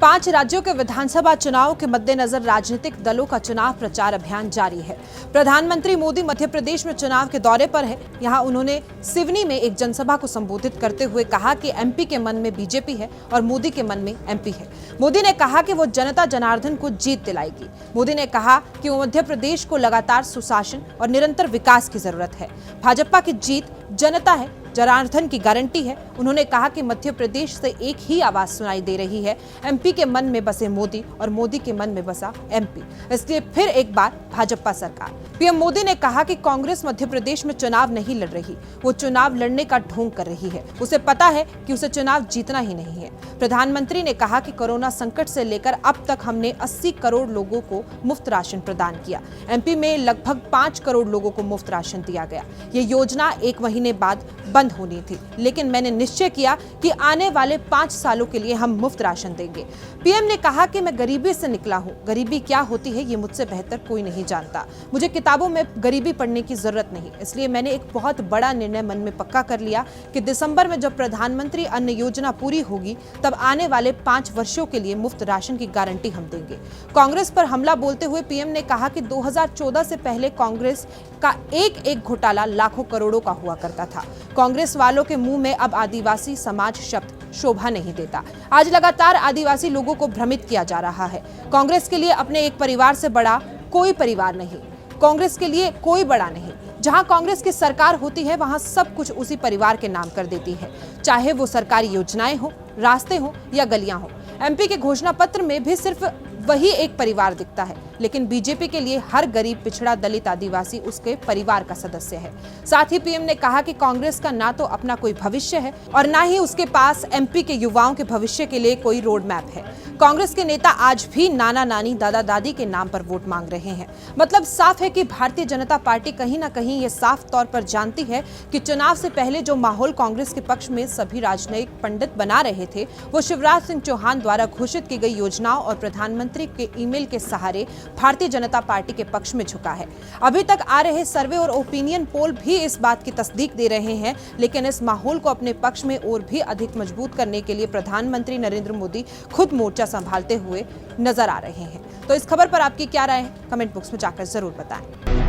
5 राज्यों के विधानसभा चुनाव के मद्देनजर राजनीतिक दलों का चुनाव प्रचार अभियान जारी है। प्रधानमंत्री मोदी मध्य प्रदेश में चुनाव के दौरे पर है। यहां उन्होंने सिवनी में एक जनसभा को संबोधित करते हुए कहा कि एमपी के मन में बीजेपी है और मोदी के मन में एमपी है। मोदी ने कहा कि वो जनता जनार्दन को जीत दिलाएगी। मोदी ने कहा कि वो मध्य प्रदेश को लगातार सुशासन और निरंतर विकास की जरूरत है। भाजपा की जीत जनता है, जनार्दन की गारंटी है। उन्होंने कहा कि मध्य प्रदेश से एक ही आवाज सुनाई दे रही है, एमपी के मन में बसे मोदी और मोदी के मन में बसा एमपी, इसलिए फिर एक बार भाजपा सरकार। पीएम मोदी ने कहा कि कांग्रेस मध्य प्रदेश में चुनाव नहीं लड़ रही, वो चुनाव लड़ने का ढोंग कर रही है। उसे पता है कि उसे चुनाव जीतना ही नहीं है। प्रधानमंत्री ने कहा कि कोरोना संकट से लेकर अब तक हमने 80 करोड़ लोगों को मुफ्त राशन प्रदान किया। एमपी में लगभग 5 करोड़ लोगों को मुफ्त राशन दिया गया। ये योजना 1 महीने बाद बंद होनी थी, लेकिन मैंने निश्चय किया कि आने वाले 5 सालों के लिए हम मुफ्त राशन देंगे। पीएम ने कहा कि मैं गरीबी से निकला हूं। गरीबी क्या होती है ये मुझसे बेहतर कोई नहीं जानता। मुझे किताबों में गरीबी पढ़ने की जरूरत नहीं, इसलिए मैंने एक बहुत बड़ा निर्णय मन में पक्का कर लिया कि दिसंबर में जब प्रधानमंत्री अन्न योजना पूरी होगी तब आने वाले 5 वर्षों के लिए मुफ्त राशन की गारंटी हम देंगे। कांग्रेस पर हमला बोलते हुए पीएम ने कहा कि 2014 से पहले कांग्रेस का एक घोटाला लाखों करोड़ों का हुआ करता था। कांग्रेस वालों के मुंह में अब आदिवासी समाज शब्द शोभा नहीं देता। आज लगातार आदिवासी लोगों को भ्रमित किया जा रहा है। कांग्रेस के लिए अपने एक परिवार से बड़ा कोई परिवार नहीं, कांग्रेस के लिए कोई बड़ा नहीं। जहां कांग्रेस की सरकार होती है वहां सब कुछ उसी परिवार के नाम कर देती है, चाहे वो सरकारी योजनाएं हो, रास्ते हो या गलियां हो। एमपी के घोषणा पत्र में भी सिर्फ वही एक परिवार दिखता है, लेकिन बीजेपी के लिए हर गरीब, पिछड़ा, दलित, आदिवासी उसके परिवार का सदस्य है। साथ ही पीएम ने कहा कि कांग्रेस का ना तो अपना कोई भविष्य है और ना ही उसके पास एमपी के युवाओं के भविष्य के लिए कोई रोड मैप है। कांग्रेस के नेता आज भी नाना नानी, दादा दादी के नाम पर वोट मांग रहे हैं। मतलब साफ है कि भारतीय जनता पार्टी कहीं ना कहीं ये साफ तौर पर जानती है कि चुनाव से पहले जो माहौल कांग्रेस के पक्ष में सभी राजनयिक पंडित बना रहे थे, वो शिवराज सिंह चौहान द्वारा घोषित की गई योजनाओं और प्रधानमंत्री के ईमेल के सहारे भारतीय जनता पार्टी के पक्ष में झुका है। अभी तक आ रहे सर्वे और ओपिनियन पोल भी इस बात की तस्दीक दे रहे हैं, लेकिन इस माहौल को अपने पक्ष में और भी अधिक मजबूत करने के लिए प्रधानमंत्री नरेंद्र मोदी खुद मोर्चा संभालते हुए नजर आ रहे हैं। तो इस खबर पर आपकी क्या राय है? कमेंट बॉक्स में जाकर जरूर बताएं।